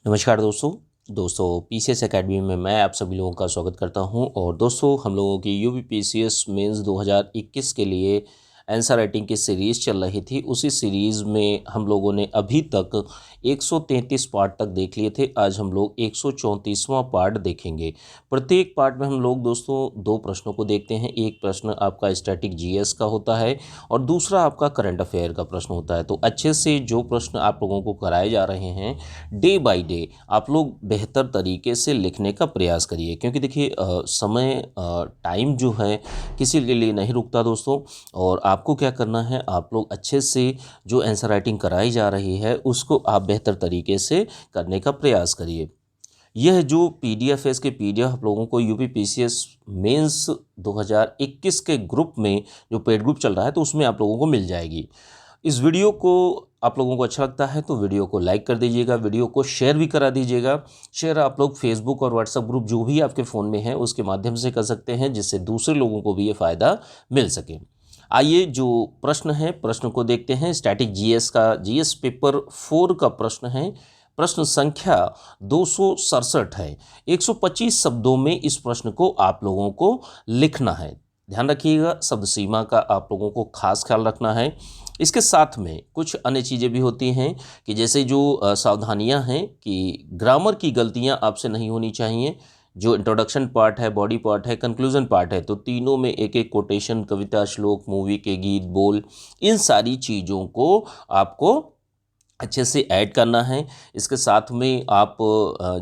नमस्कार दोस्तों PCS academy में मैं आप सभी लोगों का स्वागत करता हूं। और दोस्तों हम लोगों की यूपी पीसीएस मेंस 2021 के लिए आंसर राइटिंग की सीरीज़ चल रही थी। उसी सीरीज़ में हम लोगों ने अभी तक 133 पार्ट तक देख लिए थे। आज हम लोग 134वां पार्ट देखेंगे। प्रत्येक पार्ट में हम लोग दोस्तों दो प्रश्नों को देखते हैं। एक प्रश्न आपका स्टैटिक जीएस का होता है और दूसरा आपका करंट अफेयर का प्रश्न होता है। तो अच्छे से जो प्रश्न आप लोगों को कराए जा रहे हैं डे बाय डे आप लोग बेहतर तरीके से लिखने का प्रयास करिए, क्योंकि देखिए समय टाइम जो है किसी के लिए नहीं रुकता दोस्तों। और आपको क्या करना है, आप लोग अच्छे से जो आंसर राइटिंग कराई जा रही है उसको आप बेहतर तरीके से करने का प्रयास करिए। यह जो पीडीएफ है, इसके पीडीएफ आप लोगों को यूपी पीसीएस मेंस 2021 के ग्रुप में जो पेड ग्रुप चल रहा है तो उसमें आप लोगों को मिल जाएगी। इस वीडियो को आप लोगों को अच्छा लगता है तो वीडियो को लाइक कर दीजिएगा, वीडियो को शेयर भी करा दीजिएगा। शेयर आप लोग फेसबुक और व्हाट्सएप ग्रुप जो भी आपके फ़ोन में है उसके माध्यम से कर सकते हैं, जिससे दूसरे लोगों को भी ये फ़ायदा मिल सके। आइए जो प्रश्न है प्रश्न को देखते हैं। स्टैटिक जीएस का जीएस पेपर 4 का प्रश्न है। प्रश्न संख्या 267 है। 125 शब्दों में इस प्रश्न को आप लोगों को लिखना है। ध्यान रखिएगा, शब्द सीमा का आप लोगों को खास ख्याल रखना है। इसके साथ में कुछ अन्य चीज़ें भी होती हैं कि जैसे जो सावधानियां हैं कि ग्रामर की गलतियां आपसे नहीं होनी चाहिए। जो इंट्रोडक्शन पार्ट है, बॉडी पार्ट है, कंक्लूजन पार्ट है, तो तीनों में एक एक कोटेशन, कविता, श्लोक, मूवी के गीत, बोल, इन सारी चीज़ों को आपको अच्छे से ऐड करना है। इसके साथ में आप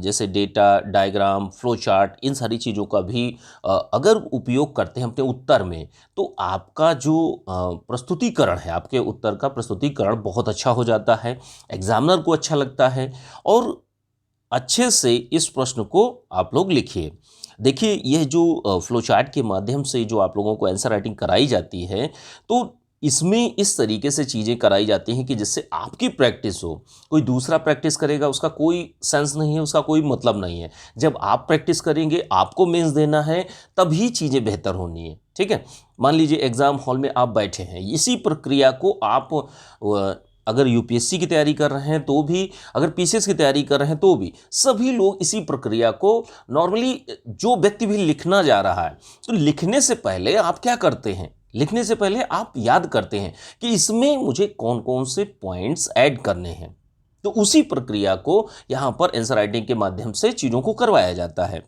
जैसे डेटा, डायग्राम, फ्लो चार्ट, इन सारी चीज़ों का भी अगर उपयोग करते हैं अपने उत्तर में तो आपका जो प्रस्तुतिकरण है, आपके उत्तर का प्रस्तुतिकरण बहुत अच्छा हो जाता है, एग्जामिनर को अच्छा लगता है। और अच्छे से इस प्रश्न को आप लोग लिखिए। देखिए यह जो फ्लो चार्ट के माध्यम से जो आप लोगों को आंसर राइटिंग कराई जाती है तो इसमें इस तरीके से चीज़ें कराई जाती हैं कि जिससे आपकी प्रैक्टिस हो। कोई दूसरा प्रैक्टिस करेगा उसका कोई सेंस नहीं है, उसका कोई मतलब नहीं है। जब आप प्रैक्टिस करेंगे, आपको मेंस देना है, तभी चीज़ें बेहतर होनी है। ठीक है, मान लीजिए एग्ज़ाम हॉल में आप बैठे हैं, इसी प्रक्रिया को आप अगर यूपीएससी की तैयारी कर रहे हैं तो भी, अगर पीसीएस की तैयारी कर रहे हैं तो भी, सभी लोग इसी प्रक्रिया को नॉर्मली, जो व्यक्ति भी लिखना जा रहा है तो लिखने से पहले आप क्या करते हैं, लिखने से पहले आप याद करते हैं कि इसमें मुझे कौन कौन से पॉइंट्स ऐड करने हैं। तो उसी प्रक्रिया को यहाँ पर आंसर राइटिंग के माध्यम से चीज़ों को करवाया जाता है।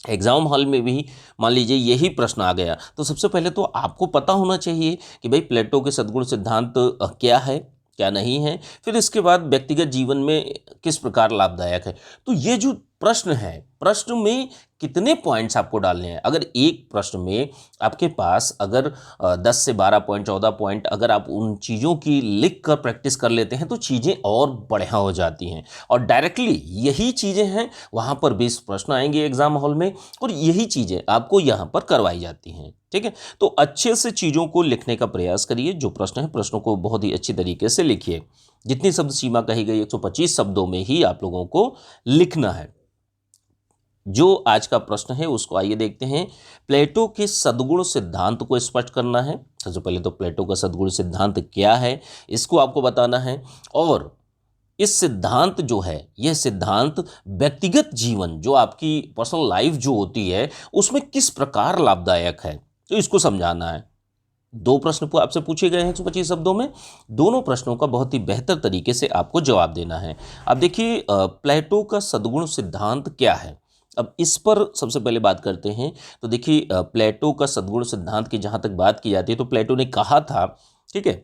एग्जाम हॉल में भी मान लीजिए यही प्रश्न आ गया तो सबसे पहले तो आपको पता होना चाहिए कि भाई प्लेटो के सद्गुण सिद्धांत क्या है, क्या नहीं है। फिर इसके बाद व्यक्तिगत जीवन में किस प्रकार लाभदायक है। तो ये जो प्रश्न है, प्रश्न में कितने पॉइंट्स आपको डालने हैं। अगर एक प्रश्न में आपके पास अगर 10 से 12 पॉइंट, 14 पॉइंट अगर आप उन चीज़ों की लिख कर प्रैक्टिस कर लेते हैं तो चीज़ें और बढ़िया हो जाती हैं। और डायरेक्टली यही चीज़ें हैं, वहाँ पर 20 प्रश्न आएंगे एग्जाम हॉल में और यही चीज़ें आपको यहाँ पर करवाई जाती हैं। ठीक है, तो अच्छे से चीज़ों को लिखने का प्रयास करिए। जो प्रश्न है प्रश्नों को बहुत ही अच्छी तरीके से लिखिए। जितनी शब्द सीमा कही गई 125 शब्दों में ही आप लोगों को लिखना है। जो आज का प्रश्न है उसको आइए देखते हैं। प्लेटो के सद्गुण सिद्धांत को स्पष्ट करना है। सबसे पहले तो प्लेटो का सद्गुण सिद्धांत क्या है इसको आपको बताना है। और इस सिद्धांत जो है, यह सिद्धांत व्यक्तिगत जीवन, जो आपकी पर्सनल लाइफ जो होती है उसमें किस प्रकार लाभदायक है, तो इसको समझाना है। दो प्रश्न को आपसे पूछे गए हैं 125 शब्दों में। दोनों प्रश्नों का बहुत ही बेहतर तरीके से आपको जवाब देना है। अब देखिए प्लेटो का सद्गुण सिद्धांत क्या है। अब इस पर सबसे पहले बात करते हैं। तो देखिए प्लेटो का सद्गुण सिद्धांत की जहाँ तक बात की जाती है तो प्लेटो ने कहा था, ठीक है,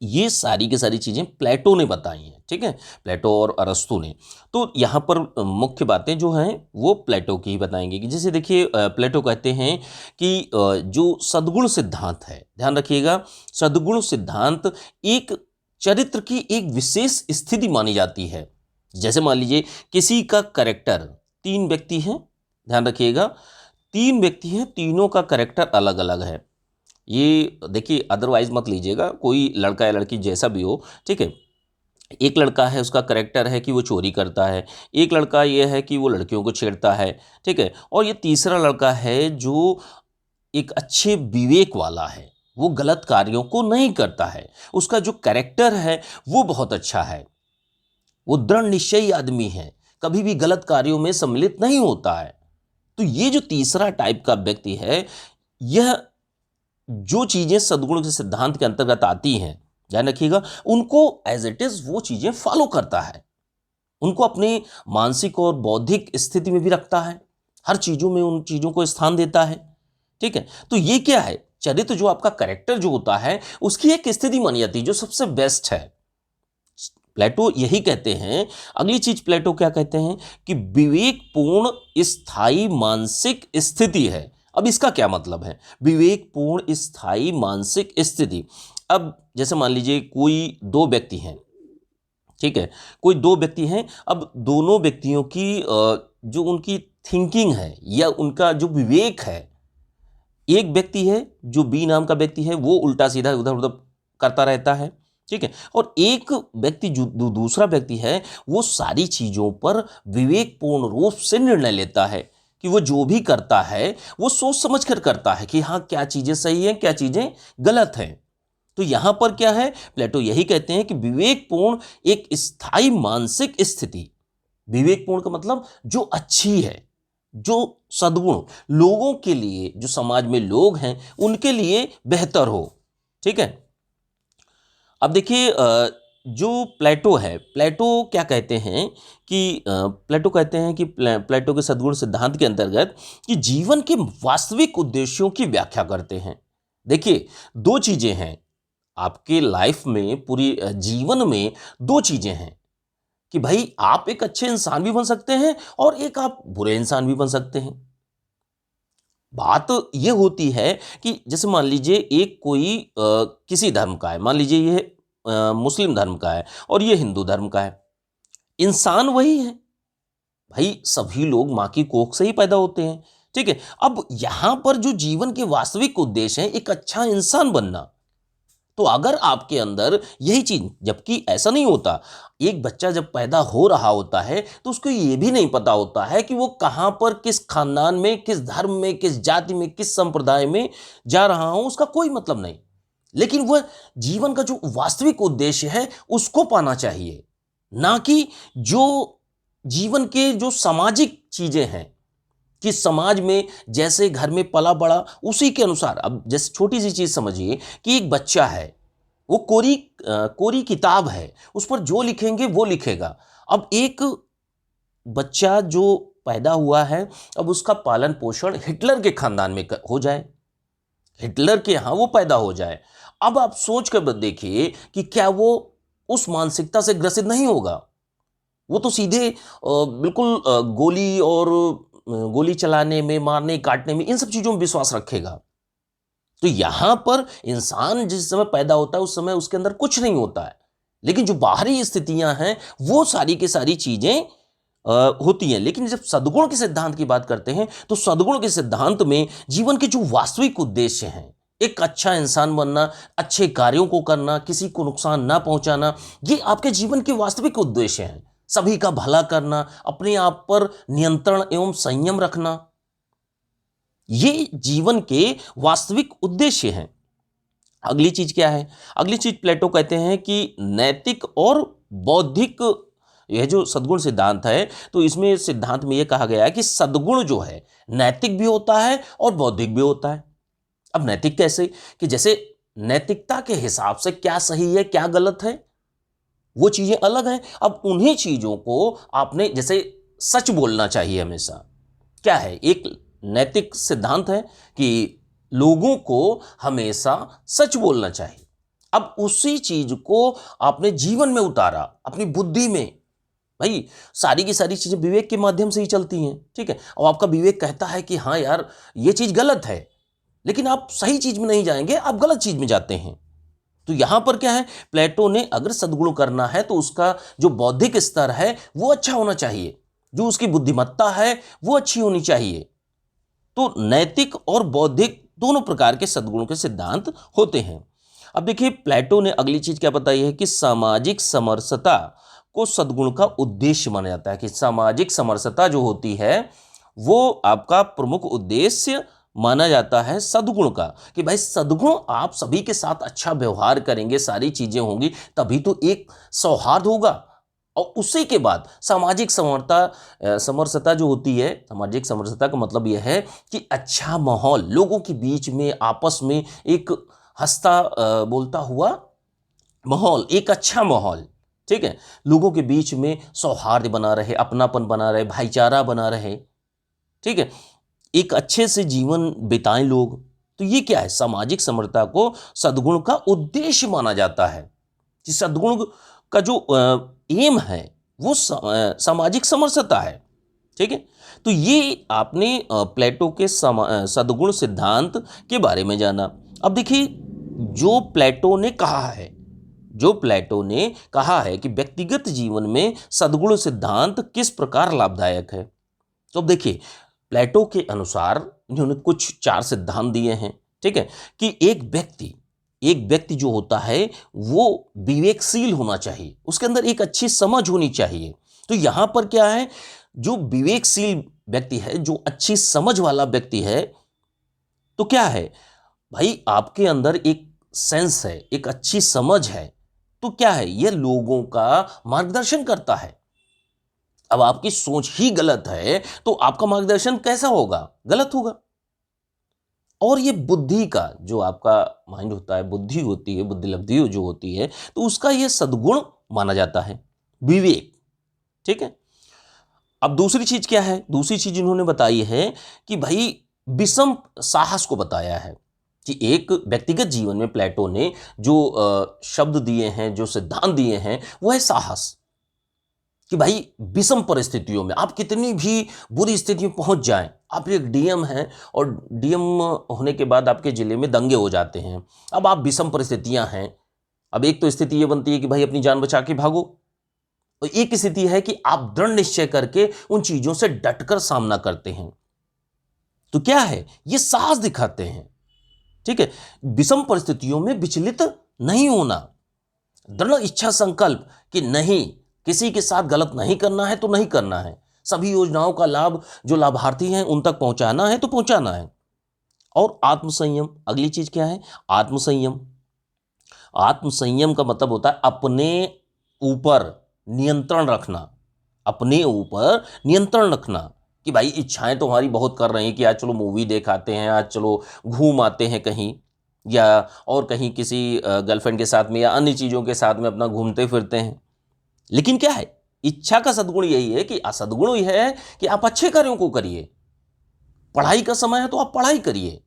ये सारी की सारी चीज़ें प्लेटो ने बताई हैं। ठीक है, प्लेटो और अरस्तु ने। तो यहाँ पर मुख्य बातें जो हैं वो प्लेटो की ही बताएंगे। कि जैसे देखिए प्लेटो कहते हैं कि जो सद्गुण सिद्धांत है, ध्यान रखिएगा, सद्गुण सिद्धांत एक चरित्र की एक विशेष स्थिति मानी जाती है। जैसे मान लीजिए किसी का कैरेक्टर, 3 व्यक्ति हैं, ध्यान रखिएगा 3 व्यक्ति हैं, तीनों का कैरेक्टर अलग अलग है। ये देखिए अदरवाइज मत लीजिएगा, कोई लड़का या लड़की जैसा भी हो। ठीक है, एक लड़का है उसका करैक्टर है कि वो चोरी करता है, एक लड़का ये है कि वो लड़कियों को छेड़ता है। ठीक है, और ये तीसरा लड़का है जो एक अच्छे विवेक वाला है, वो गलत कार्यों को नहीं करता है, उसका जो कैरेक्टर है वो बहुत अच्छा है। वो दृढ़ निश्चयी आदमी है, कभी भी गलत कार्यों में सम्मिलित नहीं होता है। तो ये जो तीसरा टाइप का व्यक्ति है, यह जो चीजें सद्गुण के सिद्धांत के अंतर्गत आती हैं, ध्यान रखिएगा, उनको एज इट इज वो चीजें फॉलो करता है, उनको अपने मानसिक और बौद्धिक स्थिति में भी रखता है, हर चीजों में उन चीजों को स्थान देता है। ठीक है, तो ये क्या है, चरित्र जो आपका कैरेक्टर जो होता है उसकी एक स्थिति मानी जाती है जो सबसे बेस्ट है। प्लेटो यही कहते हैं। अगली चीज प्लेटो क्या कहते हैं कि विवेकपूर्ण स्थायी मानसिक स्थिति है। अब इसका क्या मतलब है, विवेकपूर्ण स्थायी मानसिक स्थिति। अब जैसे मान लीजिए कोई दो व्यक्ति हैं, ठीक है, कोई दो व्यक्ति हैं, अब दोनों व्यक्तियों की जो उनकी थिंकिंग है या उनका जो विवेक है, एक व्यक्ति है जो बी नाम का व्यक्ति है, वो उल्टा सीधा उधर उधर करता रहता है, ठीक है, और एक व्यक्ति जो दूसरा व्यक्ति है वो सारी चीजों पर विवेकपूर्ण रूप से निर्णय लेता है कि वो जो भी करता है वो सोच समझ कर करता है कि हाँ क्या चीजें सही हैं क्या चीजें गलत हैं। तो यहां पर क्या है, प्लेटो यही कहते हैं कि विवेकपूर्ण एक स्थायी मानसिक स्थिति, विवेकपूर्ण का मतलब जो अच्छी है, जो सद्गुण लोगों के लिए, जो समाज में लोग हैं उनके लिए बेहतर हो। ठीक है, अब देखिए जो प्लेटो है, प्लेटो क्या कहते हैं कि प्लेटो कहते हैं कि प्लेटो के सद्गुण सिद्धांत के अंतर्गत कि जीवन के वास्तविक उद्देश्यों की व्याख्या करते हैं। देखिए दो चीजें हैं आपके लाइफ में, पूरी जीवन में दो चीजें हैं कि भाई आप एक अच्छे इंसान भी बन सकते हैं और एक आप बुरे इंसान भी बन सकते हैं। बात यह होती है कि जैसे मान लीजिए एक कोई किसी धर्म का है, मान लीजिए ये मुस्लिम धर्म का है और ये हिंदू धर्म का है, इंसान वही है भाई, सभी लोग मां की कोख से ही पैदा होते हैं। ठीक है, अब यहां पर जो जीवन के वास्तविक उद्देश्य है एक अच्छा इंसान बनना, तो अगर आपके अंदर यही चीज, जबकि ऐसा नहीं होता, एक बच्चा जब पैदा हो रहा होता है तो उसको ये भी नहीं पता होता है कि वो कहां पर, किस खानदान में, किस धर्म में, किस जाति में, किस संप्रदाय में जा रहा हो, उसका कोई मतलब नहीं, लेकिन वह जीवन का जो वास्तविक उद्देश्य है उसको पाना चाहिए, ना कि जो जीवन के जो सामाजिक चीजें हैं कि समाज में जैसे घर में पला बड़ा उसी के अनुसार। अब जैसे छोटी सी चीज समझिए कि एक बच्चा है, वो कोरी किताब है, उस पर जो लिखेंगे वो लिखेगा। अब एक बच्चा जो पैदा हुआ है, अब उसका पालन पोषण हिटलर के खानदान में हो जाए, हिटलर के यहां वो पैदा हो जाए, अब आप सोच कर देखिए कि क्या वो उस मानसिकता से ग्रसित नहीं होगा, वो तो सीधे बिल्कुल गोली चलाने में, मारने काटने में, इन सब चीजों में विश्वास रखेगा। तो यहां पर इंसान जिस समय पैदा होता है उस समय उसके अंदर कुछ नहीं होता है, लेकिन जो बाहरी स्थितियां हैं वो सारी की सारी चीजें होती हैं। लेकिन जब सद्गुण के सिद्धांत की बात करते हैं तो सद्गुण के सिद्धांत में जीवन के जो वास्तविक उद्देश्य हैं, एक अच्छा इंसान बनना, अच्छे कार्यों को करना, किसी को नुकसान ना पहुंचाना, ये आपके जीवन के वास्तविक उद्देश्य हैं। सभी का भला करना, अपने आप पर नियंत्रण एवं संयम रखना, ये जीवन के वास्तविक उद्देश्य हैं। अगली चीज क्या है, अगली चीज प्लेटो कहते हैं कि नैतिक और बौद्धिक, यह जो सद्गुण सिद्धांत है तो इसमें सिद्धांत में यह कहा गया है कि सद्गुण जो है नैतिक भी होता है और बौद्धिक भी होता है। अब नैतिक कैसे, कि जैसे नैतिकता के हिसाब से क्या सही है क्या गलत है वो चीजें अलग हैं। अब उन्हीं चीजों को आपने, जैसे सच बोलना चाहिए हमेशा, क्या है, एक नैतिक सिद्धांत है कि लोगों को हमेशा सच बोलना चाहिए। अब उसी चीज को आपने जीवन में उतारा, अपनी बुद्धि में, भाई सारी की सारी चीजें विवेक के माध्यम से ही चलती हैं। ठीक है, और आपका विवेक कहता है कि हाँ यार ये चीज गलत है, लेकिन आप सही चीज में नहीं जाएंगे, आप गलत चीज में जाते हैं। तो यहां पर क्या है, प्लेटो ने अगर सद्गुण करना है तो उसका जो बौद्धिक स्तर है वो अच्छा होना चाहिए, जो उसकी बुद्धिमत्ता है वो अच्छी होनी चाहिए। तो नैतिक और बौद्धिक दोनों प्रकार के सद्गुणों के सिद्धांत होते हैं। अब देखिए प्लेटो ने अगली चीज क्या बताई है कि सामाजिक समरसता को सद्गुण का उद्देश्य माना जाता है, कि सामाजिक समरसता जो होती है वो आपका प्रमुख उद्देश्य माना जाता है सद्गुण का, कि भाई सद्गुण आप सभी के साथ अच्छा व्यवहार करेंगे, सारी चीजें होंगी, तभी तो एक सौहार्द होगा, और उसी के बाद सामाजिक समरसता जो होती है, सामाजिक समरसता का मतलब यह है कि अच्छा माहौल, लोगों के बीच में आपस में एक हंसता बोलता हुआ माहौल, एक अच्छा माहौल, ठीक है, लोगों के बीच में सौहार्द बना रहे, अपनापन बना रहे, भाईचारा बना रहे, ठीक है, एक अच्छे से जीवन बिताएं लोग। तो ये क्या है, सामाजिक समरसता को सद्गुण का उद्देश्य माना जाता है कि सद्गुण का जो एम है वो सामाजिक समरसता है, ठीक है। तो ये आपने प्लेटो के सद्गुण सिद्धांत के बारे में जाना। अब देखिए, जो प्लेटो ने कहा है, जो प्लेटो ने कहा है कि व्यक्तिगत जीवन में सद्गुण सिद्धांत किस प्रकार लाभदायक है। तो अब देखिए, प्लेटो के अनुसार उन्होंने कुछ 4 सिद्धांत दिए हैं, ठीक है, कि एक व्यक्ति जो होता है वो विवेकशील होना चाहिए, उसके अंदर एक अच्छी समझ होनी चाहिए। तो यहां पर क्या है, जो विवेकशील व्यक्ति है, जो अच्छी समझ वाला व्यक्ति है, तो क्या है भाई, आपके अंदर एक सेंस है, एक अच्छी समझ है, तो क्या है, यह लोगों का मार्गदर्शन करता है। अब आपकी सोच ही गलत है तो आपका मार्गदर्शन कैसा होगा, गलत होगा। और ये बुद्धि का जो आपका माइंड होता है, बुद्धि होती है, बुद्धि लब्धि जो होती है, तो उसका ये सद्गुण माना जाता है, विवेक, ठीक है। अब दूसरी चीज क्या है, दूसरी चीज इन्होंने बताई है कि भाई विषम साहस को बताया है कि एक व्यक्तिगत जीवन में प्लेटो ने जो शब्द दिए हैं, जो सिद्धांत दिए हैं, वो है साहस। कि भाई विषम परिस्थितियों में आप कितनी भी बुरी स्थिति में पहुंच जाएं, आप एक डीएम हैं और डीएम होने के बाद आपके जिले में दंगे हो जाते हैं, अब आप विषम परिस्थितियां हैं। अब एक तो स्थिति ये बनती है कि भाई अपनी जान बचा के भागो, और एक स्थिति है कि आप दृढ़ निश्चय करके उन चीजों से डटकर सामना करते हैं। तो क्या है, ये साहस दिखाते हैं, ठीक है। विषम परिस्थितियों में विचलित नहीं होना, दृढ़ इच्छा संकल्प कि नहीं, किसी के साथ गलत नहीं करना है तो नहीं करना है, सभी योजनाओं का लाभ जो लाभार्थी हैं उन तक पहुंचाना है तो पहुंचाना है। और आत्मसंयम, अगली चीज क्या है, आत्मसंयम। आत्मसंयम का मतलब होता है अपने ऊपर नियंत्रण रखना, अपने ऊपर नियंत्रण रखना कि भाई इच्छाएं तो हमारी बहुत कर रही हैं कि आज चलो मूवी देख आते हैं, आज चलो घूम आते हैं कहीं, या और कहीं किसी गर्लफ्रेंड के साथ में या अन्य चीज़ों के साथ में अपना घूमते फिरते हैं। लेकिन क्या है, इच्छा का सद्गुण यही है कि असद्गुण यह है कि आप अच्छे कार्यों को करिए, पढ़ाई का समय है तो आप पढ़ाई करिए,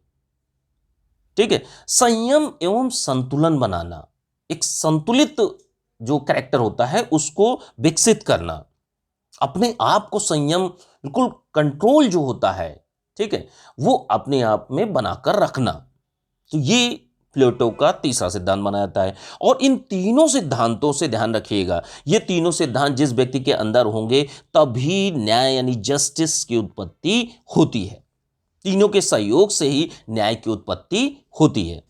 ठीक है। संयम एवं संतुलन बनाना, एक संतुलित जो कैरेक्टर होता है उसको विकसित करना, अपने आप को संयम, बिल्कुल कंट्रोल जो होता है, ठीक है, वो अपने आप में बनाकर रखना। तो ये प्लेटो का तीसरा सिद्धांत माना जाता है। और इन तीनों सिद्धांतों से ध्यान रखिएगा, ये तीनों सिद्धांत जिस व्यक्ति के अंदर होंगे तभी न्याय यानी जस्टिस की उत्पत्ति होती है, तीनों के सहयोग से ही न्याय की उत्पत्ति होती है।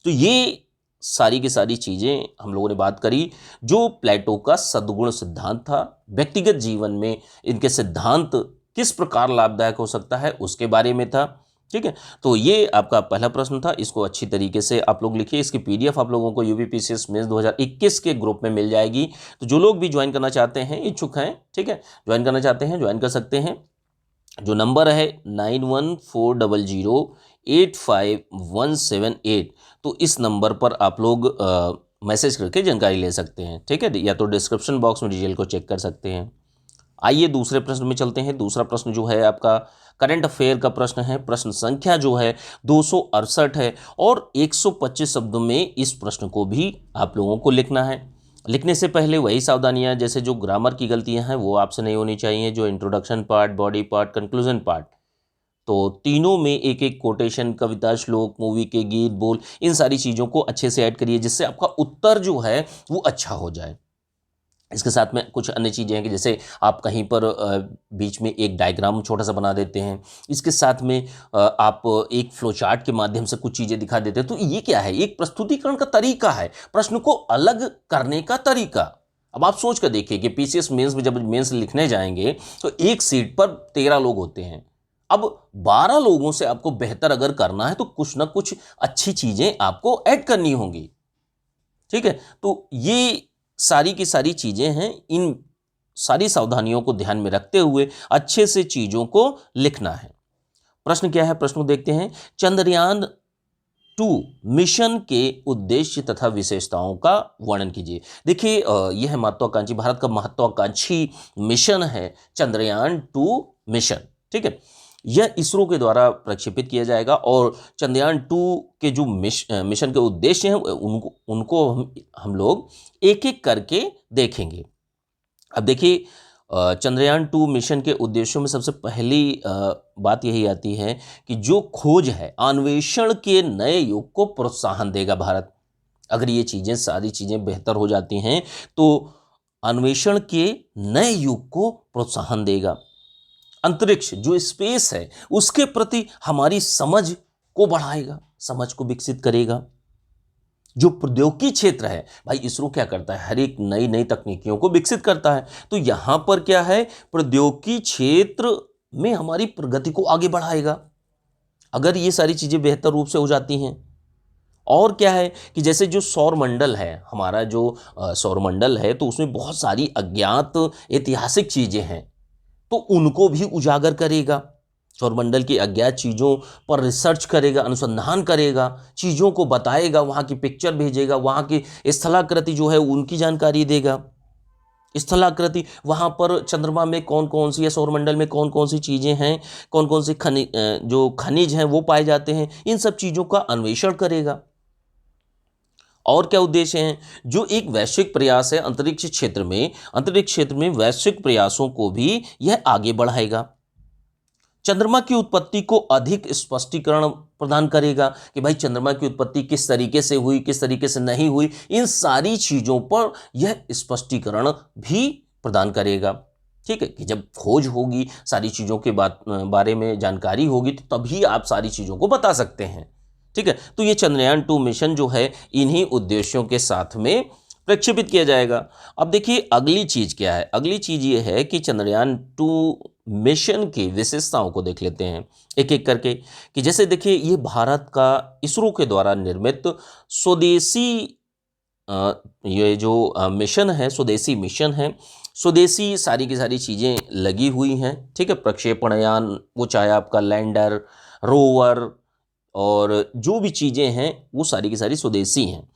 तो ये सारी की सारी चीजें हम लोगों ने बात करी, जो प्लेटो का सद्गुण सिद्धांत था, व्यक्तिगत जीवन में इनके सिद्धांत किस प्रकार लाभदायक हो सकता है उसके बारे में था, ठीक है। तो ये आपका पहला प्रश्न था, इसको अच्छी तरीके से आप लोग लिखिए। इसकी पीडीएफ आप लोगों को यूपीपीसीएस मेंस 2021 के ग्रुप में मिल जाएगी। तो जो लोग भी ज्वाइन करना चाहते हैं, इच्छुक हैं, ठीक है, ज्वाइन करना चाहते हैं, ज्वाइन कर सकते हैं। जो नंबर है 9140085178, तो इस नंबर पर आप लोग मैसेज करके जानकारी ले सकते हैं, ठीक है, या तो डिस्क्रिप्शन बॉक्स में डिटेल को चेक कर सकते हैं। आइए दूसरे प्रश्न में चलते हैं। दूसरा प्रश्न जो है आपका करंट अफेयर का प्रश्न है। प्रश्न संख्या जो है 268 है और 125 शब्दों में इस प्रश्न को भी आप लोगों को लिखना है। लिखने से पहले वही सावधानियां, जैसे जो ग्रामर की गलतियां हैं वो आपसे नहीं होनी चाहिए, जो introduction part, body part, conclusion part, तो तीनों में एक एक कोटेशन, कविता, श्लोक, मूवी के गीत, बोल, इन सारी चीज़ों को अच्छे से ऐड करिए जिससे आपका उत्तर जो है वो अच्छा हो जाए। इसके साथ में कुछ अन्य चीज़ें हैं कि जैसे आप कहीं पर बीच में एक डायग्राम छोटा सा बना देते हैं, इसके साथ में आप एक फ्लो चार्ट के माध्यम से कुछ चीज़ें दिखा देते हैं। तो ये क्या है, एक प्रस्तुतिकरण का तरीका है, प्रश्न को अलग करने का तरीका। अब आप सोच कर देखिए कि पीसीएस मेंस में जब मेंस लिखने जाएंगे तो एक सीट पर 13 लोग होते हैं। अब 12 लोगों से आपको बेहतर अगर करना है तो कुछ ना कुछ अच्छी चीज़ें आपको ऐड करनी होंगी, ठीक है। तो ये सारी की सारी चीज़ें हैं, इन सारी सावधानियों को ध्यान में रखते हुए अच्छे से चीज़ों को लिखना है। प्रश्न क्या है, प्रश्न को देखते हैं। चंद्रयान 2 मिशन के उद्देश्य तथा विशेषताओं का वर्णन कीजिए। देखिए यह महत्वाकांक्षी, भारत का महत्वाकांक्षी मिशन है चंद्रयान 2 मिशन, ठीक है। यह इसरो के द्वारा प्रक्षेपित किया जाएगा और चंद्रयान 2 के जो मिशन के उद्देश्य हैं उनको हम लोग एक एक करके देखेंगे। अब देखिए चंद्रयान 2 मिशन के उद्देश्यों में सबसे पहली बात यही आती है कि जो खोज है, अन्वेषण के नए युग को प्रोत्साहन देगा भारत। अगर ये चीज़ें, सारी चीज़ें बेहतर हो जाती हैं तो अन्वेषण के नए युग को प्रोत्साहन देगा। अंतरिक्ष जो स्पेस है उसके प्रति हमारी समझ को बढ़ाएगा, समझ को विकसित करेगा। जो प्रौद्योगिकी क्षेत्र है, भाई इसरो क्या करता है, हर एक नई नई तकनीकियों को विकसित करता है। तो यहाँ पर क्या है, प्रौद्योगिकी क्षेत्र में हमारी प्रगति को आगे बढ़ाएगा अगर ये सारी चीज़ें बेहतर रूप से हो जाती हैं। और क्या है कि जैसे जो सौरमंडल है, हमारा जो सौरमंडल है, तो उसमें बहुत सारी अज्ञात ऐतिहासिक चीज़ें हैं, तो उनको भी उजागर करेगा। सौरमंडल की अज्ञात चीज़ों पर रिसर्च करेगा, अनुसंधान करेगा, चीज़ों को बताएगा, वहाँ की पिक्चर भेजेगा, वहाँ की स्थलाकृति जो है उनकी जानकारी देगा। स्थलाकृति, वहाँ पर चंद्रमा में कौन कौन सी या सौरमंडल में कौन कौन सी चीज़ें हैं, कौन कौन सी जो खनिज हैं वो पाए जाते हैं, इन सब चीज़ों का अन्वेषण करेगा। और क्या उद्देश्य हैं, जो एक वैश्विक प्रयास है अंतरिक्ष क्षेत्र में वैश्विक प्रयासों को भी यह आगे बढ़ाएगा। चंद्रमा की उत्पत्ति को अधिक स्पष्टीकरण प्रदान करेगा कि भाई चंद्रमा की उत्पत्ति किस तरीके से हुई, किस तरीके से नहीं हुई, इन सारी चीज़ों पर यह स्पष्टीकरण भी प्रदान करेगा। ठीक है, कि जब खोज होगी, सारी चीज़ों के बारे में जानकारी होगी, तो तभी आप सारी चीज़ों को बता सकते हैं। ठीक है, तो ये चंद्रयान 2 मिशन जो है इन्हीं उद्देश्यों के साथ में प्रक्षेपित किया जाएगा। अब देखिए अगली चीज़ क्या है, अगली चीज़ ये है कि चंद्रयान 2 मिशन की विशेषताओं को देख लेते हैं एक एक करके। कि जैसे देखिए ये भारत का इसरो के द्वारा निर्मित स्वदेशी ये जो मिशन है, स्वदेशी मिशन है, स्वदेशी सारी की सारी चीज़ें लगी हुई हैं। ठीक है, प्रक्षेपण यान, वो चाहे आपका लैंडर, रोवर और जो भी चीज़ें हैं वो सारी की सारी स्वदेशी हैं।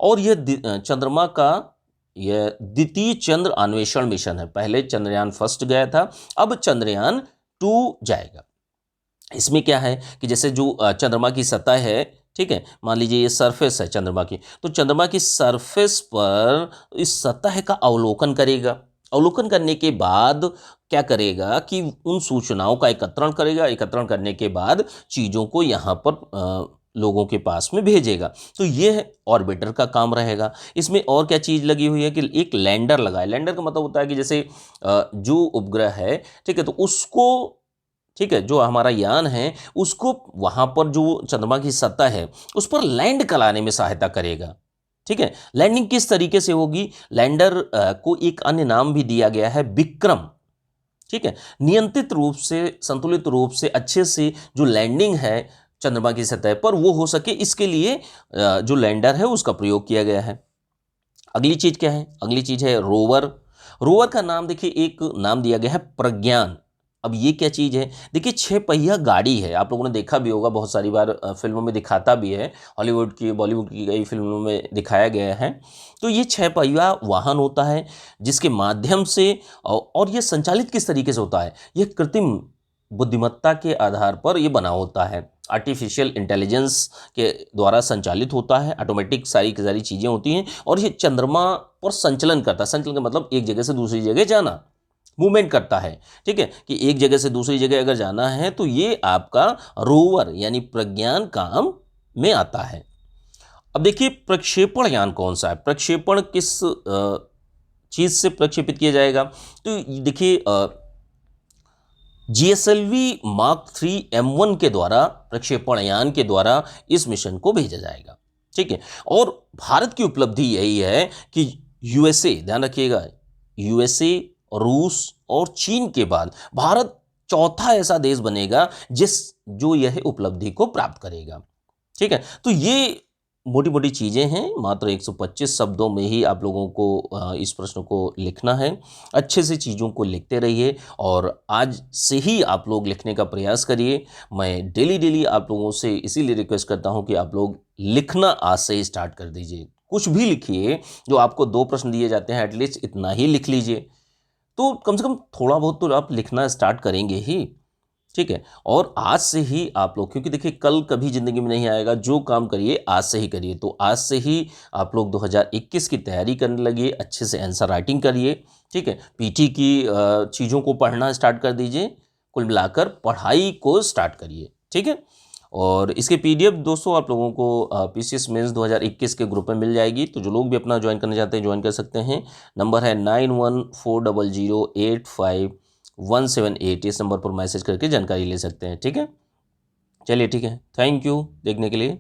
और यह चंद्रमा का यह द्वितीय चंद्र अन्वेषण मिशन है। पहले चंद्रयान फर्स्ट गया था, अब चंद्रयान 2 जाएगा। इसमें क्या है कि जैसे जो चंद्रमा की सतह है, ठीक है, मान लीजिए ये सरफेस है चंद्रमा की, तो चंद्रमा की सरफेस पर इस सतह का अवलोकन करेगा। अवलोकन करने के बाद क्या करेगा कि उन सूचनाओं का एकत्रण करेगा। एकत्रण करने के बाद चीज़ों को यहाँ पर लोगों के पास में भेजेगा। तो ये ऑर्बिटर का काम रहेगा। इसमें और क्या चीज़ लगी हुई है कि एक लैंडर लगा है। लैंडर का मतलब होता है कि जैसे जो उपग्रह है, ठीक है, तो उसको, ठीक है, जो हमारा यान है उसको वहाँ पर जो चंद्रमा की सतह है उस पर लैंड कराने में सहायता करेगा। ठीक है, लैंडिंग किस तरीके से होगी, लैंडर को एक अन्य नाम भी दिया गया है, विक्रम। ठीक है, नियंत्रित रूप से, संतुलित रूप से, अच्छे से जो लैंडिंग है चंद्रमा की सतह पर वो हो सके, इसके लिए जो लैंडर है उसका प्रयोग किया गया है। अगली चीज़ क्या है, अगली चीज़ है रोवर। रोवर का नाम देखिए, एक नाम दिया गया है प्रज्ञान। अब ये क्या चीज़ है, देखिए 6 पहिया गाड़ी है, आप लोगों ने देखा भी होगा, बहुत सारी बार फिल्मों में दिखाता भी है, हॉलीवुड की, बॉलीवुड की कई फिल्मों में दिखाया गया है। तो ये 6 पहिया वाहन होता है जिसके माध्यम से, और ये संचालित किस तरीके से होता है, ये कृत्रिम बुद्धिमत्ता के आधार पर ये बना होता है, आर्टिफिशियल इंटेलिजेंस के द्वारा संचालित होता है, ऑटोमेटिक सारी की सारी चीज़ें होती हैं, और ये चंद्रमा पर संचलन करता है। संचलन का मतलब एक जगह से दूसरी जगह जाना, मूवमेंट करता है। ठीक है, कि एक जगह से दूसरी जगह अगर जाना है तो ये आपका रोवर यानी प्रज्ञान काम में आता है। अब देखिए प्रक्षेपण यान कौन सा है, प्रक्षेपण किस चीज़ से प्रक्षेपित किया जाएगा, तो देखिए GSLV Mark 3 M1 के द्वारा, प्रक्षेपण यान के द्वारा इस मिशन को भेजा जाएगा। ठीक है, और भारत की उपलब्धि यही है कि USA, ध्यान रखिएगा, USA, रूस और चीन के बाद भारत चौथा ऐसा देश बनेगा जो यह उपलब्धि को प्राप्त करेगा। ठीक है, तो ये मोटी मोटी चीज़ें हैं, मात्र 125 शब्दों में ही आप लोगों को इस प्रश्न को लिखना है। अच्छे से चीज़ों को लिखते रहिए और आज से ही आप लोग लिखने का प्रयास करिए। मैं डेली डेली आप लोगों से इसीलिए रिक्वेस्ट करता हूं कि आप लोग लिखना आज से ही स्टार्ट कर दीजिए। कुछ भी लिखिए, जो आपको 2 प्रश्न दिए जाते हैं एटलीस्ट इतना ही लिख लीजिए, तो कम से कम थोड़ा बहुत तो आप लिखना स्टार्ट करेंगे ही। ठीक है, और आज से ही आप लोग, क्योंकि देखिए कल कभी ज़िंदगी में नहीं आएगा, जो काम करिए आज से ही करिए। तो आज से ही आप लोग 2021 की तैयारी करने लगिए, अच्छे से आंसर राइटिंग करिए। ठीक है, पीटी की चीज़ों को पढ़ना स्टार्ट कर दीजिए। कुल मिलाकर पढ़ाई को स्टार्ट करिए। ठीक है, और इसके पीडीएफ दोस्तों आप लोगों को पीसीएस मेंस 2021 के ग्रुप में मिल जाएगी। तो जो लोग भी अपना ज्वाइन करना चाहते हैं ज्वाइन कर सकते हैं। नंबर है 9140085178। इस नंबर पर मैसेज करके जानकारी ले सकते हैं। ठीक है, चलिए ठीक है, थैंक यू देखने के लिए।